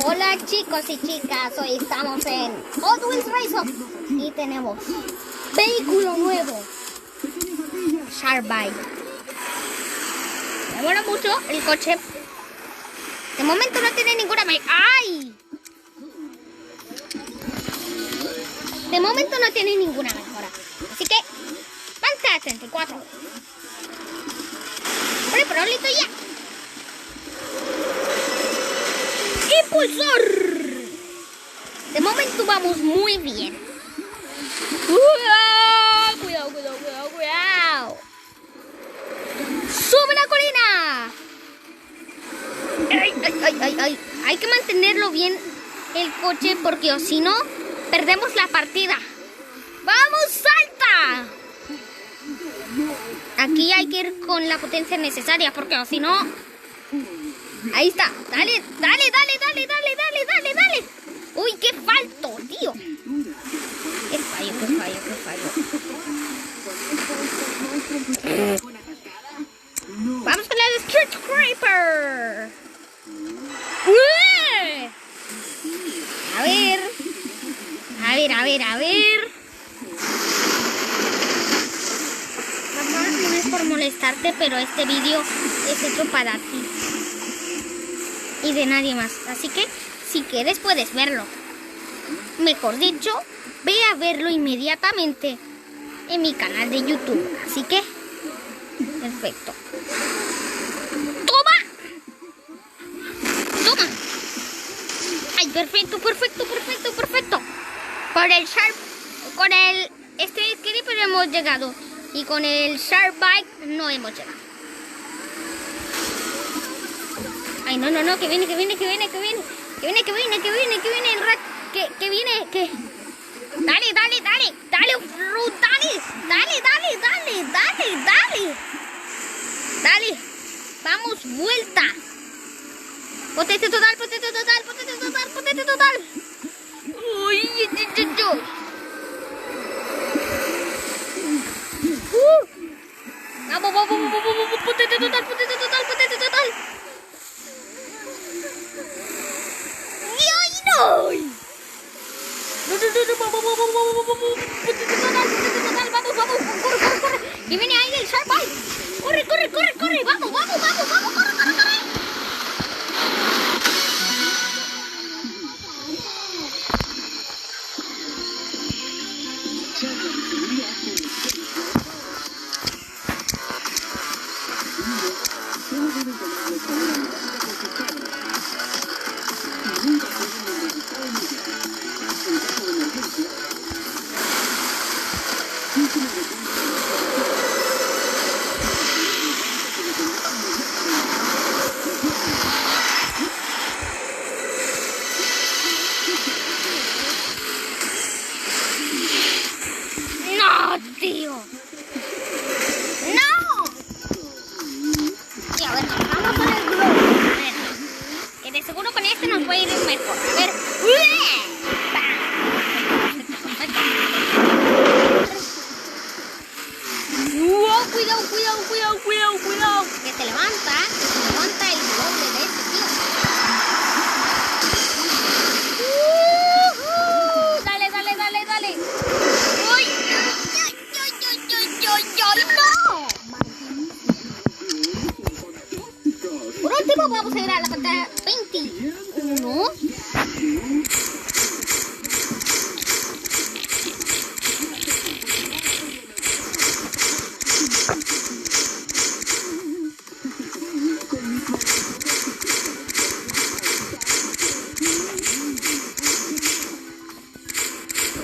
Hola chicos y chicas, hoy estamos en Hot Wheels Race Up y tenemos vehículo nuevo, Shark Bike. Me mola mucho el coche. De momento no tiene ninguna ¡ay! De momento no tiene ninguna mejora. Así que, ¡panza a 34! ¡Por Prolito ya! ¡Impulsor! De momento vamos muy bien. ¡Cuidado, cuidado, cuidado, cuidado! ¡Sube la colina! ¡Ay, ay, ay, ay, ay! Hay que mantenerlo bien el coche porque o si no, perdemos la partida. ¡Vamos, salta! Aquí hay que ir con la potencia necesaria porque o si no... Ahí está. Dale, dale, dale, dale, dale, dale, dale, dale. Uy, qué falto, tío. Qué fallo, qué fallo, qué fallo. Vamos con el Street Scraper. A ver. A ver, a ver, a ver. Papá, no es por molestarte, pero este vídeo es hecho para ti. Y de nadie más. Así que, si quieres, puedes verlo. Mejor dicho, ve a verlo inmediatamente en mi canal de YouTube. Así que, perfecto. ¡Toma! ¡Toma! ¡Ay, perfecto, perfecto, perfecto, perfecto! Con el Street Scraper hemos llegado. Y con el Shark Bike no hemos llegado. Ay, no, no, no, que viene, que viene, que viene, que viene. Que viene, que viene, que viene, que viene el rat. Que viene, que... Dale, dale, dale. Dale, Fruit, dale. Dale, dale, dale, dale, dale. Dale. Vamos, vuelta. Potencia total, potencia total, potencia total, potencia total. Uy, Vamos, vamos, vamos, vamos, vamos. Potencia total, potencia total, potencia total. ¡Ay! No, no, no, no, vamos, vamos, vamos, vamos, vamos, corre, corre, corre. Y viene ahí el Shark Bike. Corre, corre, corre, corre, vamos, vamos, vamos, vamos, corre, corre, corre. Tío. ¡No! Y a ver, vamos con el globo. A ver, que de seguro con este nos va a ir mejor. A ver. ¡Wow! Cuidado, cuidado, cuidado, cuidado, cuidado. Que se levanta el doble de este tío. Dale, dale, dale, dale. ¡Uy! ¡No! Por último vamos a ir a la pantalla 21.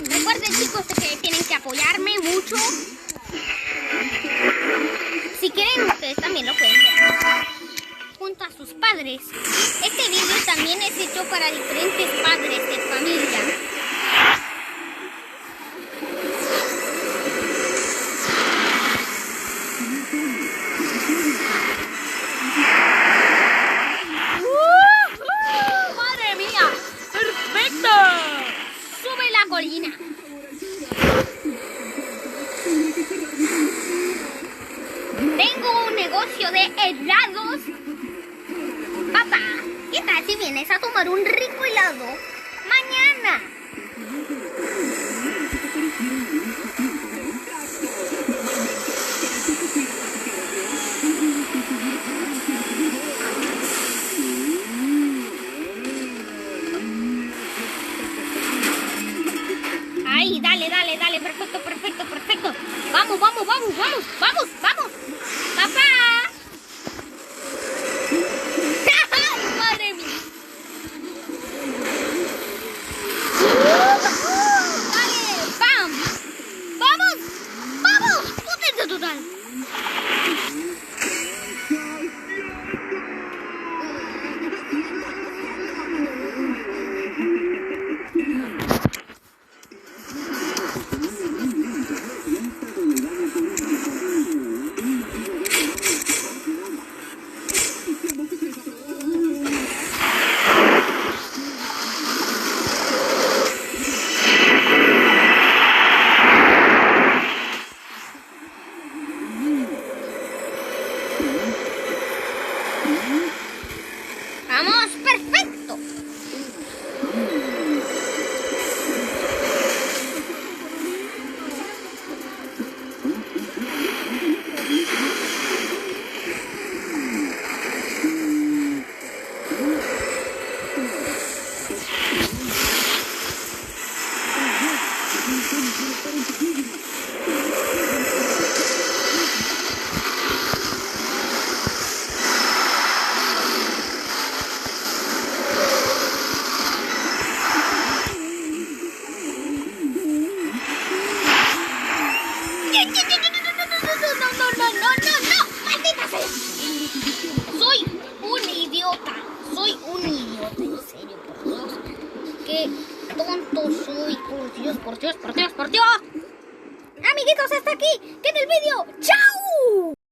Recuerden chicos que tienen que apoyarme mucho. Si quieren, ustedes también lo pueden ver junto a sus padres. Este vídeo también es hecho para diferentes padres de familia. ¡Madre mía! ¡Perfecto! ¡Sube la colina! Tengo un negocio de helados. Papá, ¿qué tal si vienes a tomar tomar un rico helado mañana. Ahí, dale, dale, dale, perfecto, perfecto, perfecto. Vamos, vamos, vamos, vamos, vamos, vamos. Papá. ¡Ay, madre mía! Dale, ¡pam! ¡Vamos! ¡Vamos! ¡Potencia total! ¡Vamos! ¡Perfecto! No, maldita sea. Soy un idiota, en serio, por Dios. Qué tonto soy, por Dios, por Dios, por Dios, por Dios. Amiguitos, hasta aquí, que en el vídeo. ¡Chao!